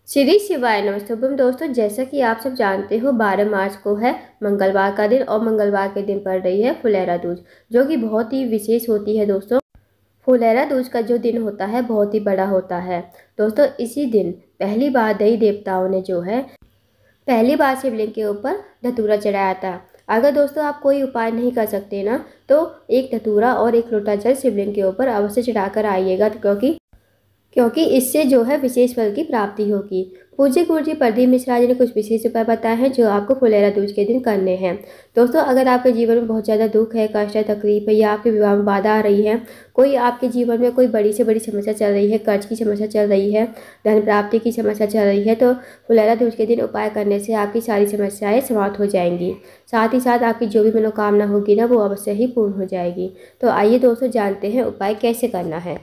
श्री शिवाय नमस्तुभ्यम दोस्तों, जैसा कि आप सब जानते हो 12 मार्च को है मंगलवार का दिन और मंगलवार के दिन पड़ रही है फुलेरा दूज, जो कि बहुत ही विशेष होती है। दोस्तों, फुलेरा दूज का जो दिन होता है बहुत ही बड़ा होता है। दोस्तों, इसी दिन पहली बार देवी देवताओं ने जो है पहली बार शिवलिंग के ऊपर धतूरा चढ़ाया था। अगर दोस्तों आप कोई उपाय नहीं कर सकते ना, तो एक धतूरा और एक लोटा जल शिवलिंग के ऊपर अवश्य चढ़ाकर आइएगा, क्योंकि इससे जो है विशेष फल की प्राप्ति होगी। पूज्य गुरुजी प्रदीप मिश्रा जी ने कुछ विशेष उपाय बताए हैं जो आपको फुलेरा दूज के दिन करने हैं। दोस्तों, अगर आपके जीवन में बहुत ज़्यादा दुख है, कष्ट है, तकलीफ है या आपके विवाह में बाधा आ रही है, कोई आपके जीवन में कोई बड़ी से बड़ी समस्या चल रही है, कर्ज की समस्या चल रही है, धन प्राप्ति की समस्या चल रही है, तो फुलेरा दूज के दिन उपाय करने से आपकी सारी समस्याएँ समाप्त हो जाएंगी। साथ ही साथ आपकी जो भी मनोकामना होगी ना, वो अवश्य ही पूर्ण हो जाएगी। तो आइए दोस्तों, जानते हैं उपाय कैसे करना है।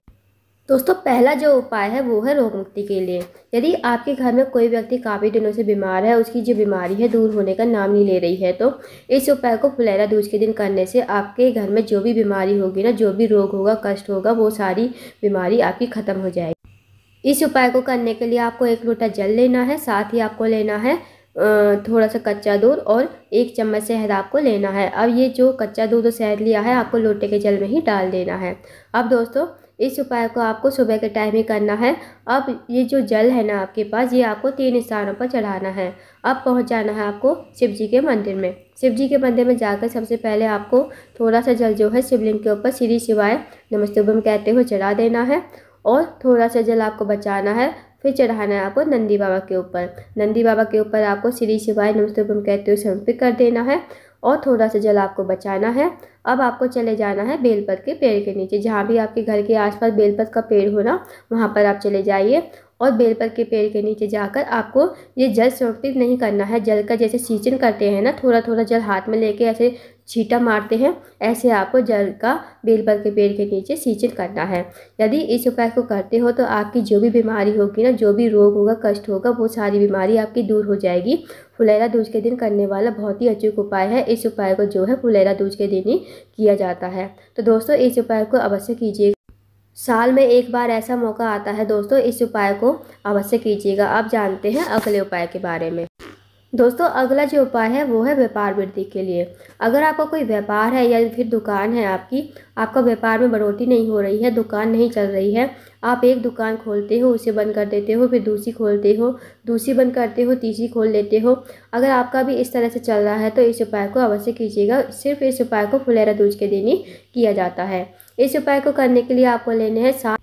दोस्तों, पहला जो उपाय है वो है रोग मुक्ति के लिए। यदि आपके घर में कोई व्यक्ति काफ़ी दिनों से बीमार है, उसकी जो बीमारी है दूर होने का नाम नहीं ले रही है, तो इस उपाय को फुलेरा दूज के दिन करने से आपके घर में जो भी बीमारी होगी ना, जो भी रोग होगा, कष्ट होगा, वो सारी बीमारी आपकी ख़त्म हो जाएगी। इस उपाय को करने के लिए आपको 1 लोटा जल लेना है, साथ ही आपको लेना है थोड़ा सा कच्चा दूध और 1 चम्मच शहद आपको लेना है। अब ये जो कच्चा दूध और शहद लिया है आपको लोटे के जल में ही डाल देना है। अब दोस्तों, इस उपाय को आपको सुबह के टाइम ही करना है। अब ये जो जल है ना आपके पास, ये आपको 3 स्थानों पर चढ़ाना है। अब पहुंच जाना है आपको शिव जी के मंदिर में। शिव जी के मंदिर में जाकर सबसे पहले आपको थोड़ा सा जल जो है शिवलिंग के ऊपर श्री शिवाय नमस्तुभ्यम कहते हुए चढ़ा देना है और थोड़ा सा जल आपको बचाना है। फिर चढ़ाना है आपको नंदी बाबा के ऊपर। नंदी बाबा के ऊपर आपको श्री शिवाय नमस्तुभ्यम कहते हुए समर्पित कर देना है और थोड़ा सा जल आपको बचाना है। अब आपको चले जाना है बेलपत के पेड़ के नीचे। जहाँ भी आपके घर के आसपास बेलपत का पेड़ हो ना, वहाँ पर आप चले जाइए और बेलपत के पेड़ के नीचे जाकर आपको ये जल समर्पित नहीं करना है। जल का जैसे सिंचन करते हैं ना, थोड़ा थोड़ा जल हाथ में लेके ऐसे छींटा मारते हैं, ऐसे आपको जल का बेलपत के पेड़ के नीचे सिंचन करना है। यदि इस उपाय को करते हो तो आपकी जो भी बीमारी होगी ना, जो भी रोग होगा, कष्ट होगा, वो सारी बीमारी आपकी दूर हो जाएगी। फुलेरा दूज के दिन करने वाला बहुत ही अचूक उपाय है। इस उपाय को जो है फुलेरा दूज के दिन ही किया जाता है। तो दोस्तों, इस उपाय को अवश्य कीजिएगा। साल में एक बार ऐसा मौका आता है दोस्तों, इस उपाय को अवश्य कीजिएगा। आप जानते हैं अगले उपाय के बारे में। दोस्तों, अगला जो उपाय है वो है व्यापार वृद्धि के लिए। अगर आपका कोई व्यापार है या फिर दुकान है आपका व्यापार में बढ़ोतरी नहीं हो रही है, दुकान नहीं चल रही है, आप एक दुकान खोलते हो, उसे बंद कर देते हो, फिर दूसरी खोलते हो, दूसरी बंद करते हो, तीसरी खोल लेते हो, अगर आपका भी इस तरह से चल रहा है तो इस उपाय को अवश्य कीजिएगा। सिर्फ इस उपाय को फुलेरा दूज के दिन ही किया जाता है। इस उपाय को करने के लिए आपको लेने हैं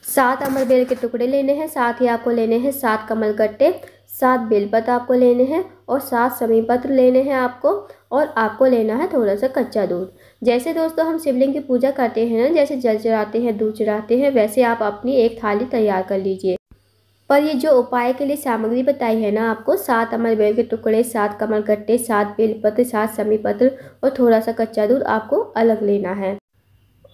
7 अमरबेल के टुकड़े लेने हैं, साथ ही आपको लेने हैं 7 कमलकट्टे, 7 बेलपत्र आपको लेने हैं और 7 समी पत्र लेने हैं आपको, और आपको लेना है थोड़ा सा कच्चा दूध। जैसे दोस्तों हम शिवलिंग की पूजा करते हैं ना, जैसे जल चढ़ाते हैं, दूध चढ़ाते हैं, वैसे आप अपनी एक थाली तैयार कर लीजिए। पर ये जो उपाय के लिए सामग्री बताई है ना आपको, 7 अमरबेल के टुकड़े, 7 कमलकट्टे, 7 बेलपत्र, 7 समी पत्र और थोड़ा सा कच्चा दूध आपको अलग लेना है।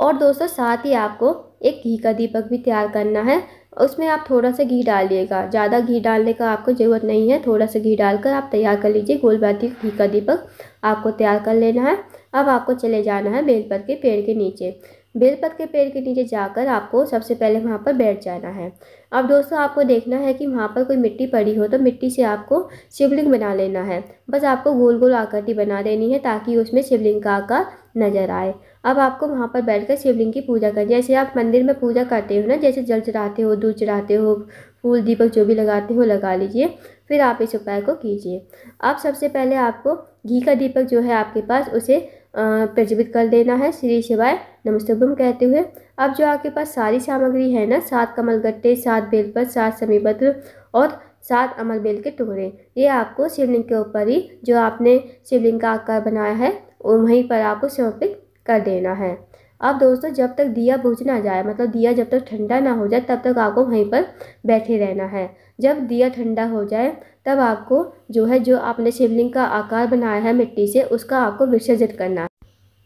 और दोस्तों, साथ ही आपको एक घी का दीपक भी तैयार करना है। उसमें आप थोड़ा सा घी डालिएगा, ज़्यादा घी डालने का आपको ज़रूरत नहीं है। थोड़ा सा घी डालकर आप तैयार कर लीजिए। गोलबाती घी का दीपक आपको तैयार कर लेना है। अब आपको चले जाना है बेलपत के पेड़ के नीचे। बेलपत के पेड़ के नीचे जाकर आपको सबसे पहले वहाँ पर बैठ जाना है। अब दोस्तों, आपको देखना है कि वहाँ पर कोई मिट्टी पड़ी हो तो मिट्टी से आपको शिवलिंग बना लेना है। बस आपको गोल गोल आकृति बना देनी है ताकि उसमें शिवलिंग का आकार नजर आए। अब आपको वहाँ पर बैठकर शिवलिंग की पूजा करनी है। जैसे आप मंदिर में पूजा करते हो ना, जैसे जल चढ़ाते हो, दूध चढ़ाते हो, फूल दीपक जो भी लगाते हो लगा लीजिए। फिर आप इस उपाय को कीजिए। अब सबसे पहले आपको घी का दीपक जो है आपके पास, उसे प्रज्वलित कर देना है श्री शिवाय नमस्तुभ्यम कहते हुए। अब जो आपके पास सारी सामग्री है ना, 7 कमलगट्टे, 7 बेलपत्र, 7 समीपत्र और 7 अमरबेल के टुकड़े, ये आपको शिवलिंग के ऊपर ही जो आपने शिवलिंग का आकार बनाया है वहीं पर आपको समर्पित कर देना है। अब दोस्तों, जब तक दिया बुझ ना जाए, मतलब दिया जब तक ठंडा ना हो जाए, तब तक आपको वहीं पर बैठे रहना है। जब दिया ठंडा हो जाए तब आपको जो आपने शिवलिंग का आकार बनाया है मिट्टी से, उसका आपको विसर्जन करना है।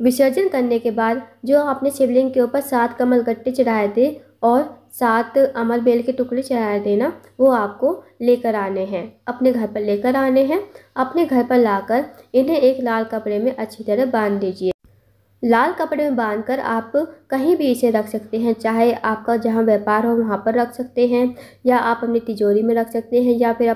विसर्जन करने के बाद जो आपने शिवलिंग के ऊपर 7 कमलगट्टे चढ़ाए थे और 7 अमरबेल के टुकड़े चढ़ाए थे ना, वो आपको लेकर आने हैं, अपने घर पर लेकर आने हैं। अपने घर पर लाकर इन्हें एक लाल कपड़े में अच्छी तरह बांध दीजिए। लाल कपड़े में बांधकर आप कहीं भी इसे रख सकते हैं, चाहे आपका जहाँ व्यापार हो वहाँ पर रख सकते हैं, या आप अपनी तिजोरी में रख सकते हैं, या फिर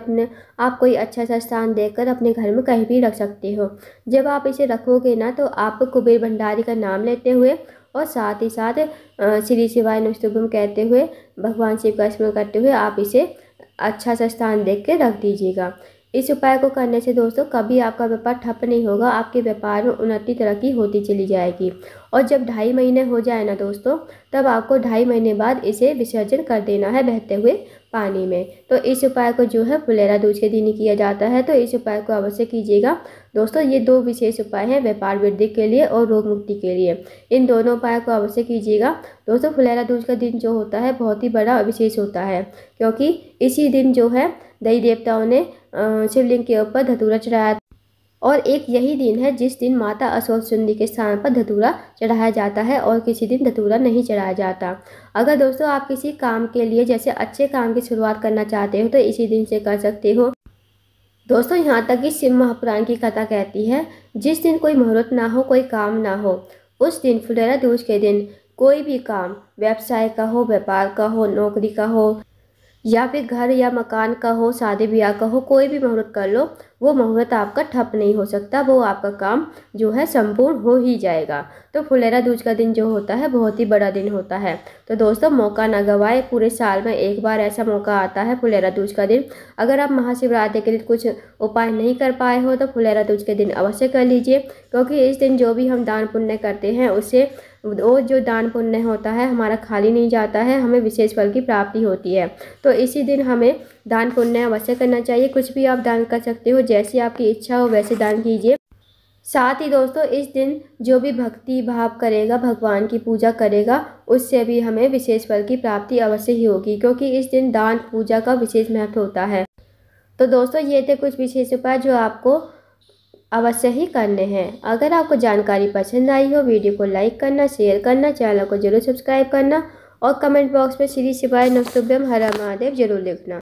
आप कोई अच्छा सा स्थान देकर अपने घर में कहीं भी रख सकते हो। जब आप इसे रखोगे ना तो आप कुबेर भंडारी का नाम लेते हुए और साथ ही साथ श्री शिवाय नमस्तुभ्यम कहते हुए भगवान शिव का स्मरण करते हुए आप इसे अच्छा सा स्थान देख के रख दीजिएगा। इस उपाय को करने से दोस्तों कभी आपका व्यापार ठप नहीं होगा, आपके व्यापार में उन्नति तरक्की होती चली जाएगी। और जब 2.5 महीने हो जाए ना दोस्तों, तब आपको 2.5 महीने बाद इसे विसर्जन कर देना है बहते हुए पानी में। तो इस उपाय को जो है फुलेरा दूज के दिन ही किया जाता है, तो इस उपाय को अवश्य कीजिएगा दोस्तों। ये 2 विशेष उपाय हैं व्यापार वृद्धि के लिए और रोग मुक्ति के लिए, इन दोनों उपाय को अवश्य कीजिएगा दोस्तों। फुलेरा दूज का दिन जो होता है बहुत ही बड़ा विशेष होता है, क्योंकि इसी दिन जो है देवी देवताओं ने शिवलिंग के ऊपर धतूरा चढ़ाया, और एक यही दिन है जिस दिन माता अशोक सुंदी के स्थान पर धतूरा चढ़ाया जाता है, और किसी दिन धतूरा नहीं चढ़ाया जाता। अगर दोस्तों आप किसी काम के लिए जैसे अच्छे काम की शुरुआत करना चाहते हो तो इसी दिन से कर सकते हो दोस्तों। यहाँ तक कि शिव महापुराण की कथा कहती है, जिस दिन कोई मुहूर्त ना हो, कोई काम ना हो, उस दिन फुलेरा दूज के दिन कोई भी काम, व्यवसाय का हो, व्यापार का हो, नौकरी का हो, या फिर घर या मकान का हो, शादी ब्याह का हो, कोई भी मुहूर्त कर लो, वो मुहूर्त आपका ठप नहीं हो सकता, वो आपका काम जो है संपूर्ण हो ही जाएगा। तो फुलेरा दूज का दिन जो होता है बहुत ही बड़ा दिन होता है। तो दोस्तों मौका ना गवाए, पूरे साल में एक बार ऐसा मौका आता है फुलेरा दूज का दिन। अगर आप महाशिवरात्रि के दिन कुछ उपाय नहीं कर पाए हो तो फुलेरा दूज के दिन अवश्य कर लीजिए, क्योंकि इस दिन जो भी हम दान पुण्य करते हैं उससे वो जो दान पुण्य होता है हमारा खाली नहीं जाता है, हमें विशेष फल की प्राप्ति होती है। तो इसी दिन हमें दान पुण्य अवश्य करना चाहिए। कुछ भी आप दान कर सकते हो, जैसी आपकी इच्छा हो वैसे दान कीजिए। साथ ही दोस्तों इस दिन जो भी भक्ति भाव करेगा, भगवान की पूजा करेगा, उससे भी हमें विशेष फल की प्राप्ति अवश्य ही होगी, क्योंकि इस दिन दान पूजा का विशेष महत्व होता है। तो दोस्तों ये थे कुछ विशेष उपाय जो आपको अवश्य ही करने हैं। अगर आपको जानकारी पसंद आई हो, वीडियो को लाइक करना, शेयर करना, चैनल को जरूर सब्सक्राइब करना, और कमेंट बॉक्स में श्री शिवाय नमस्तुभ्यम हर हर महादेव जरूर लिखना।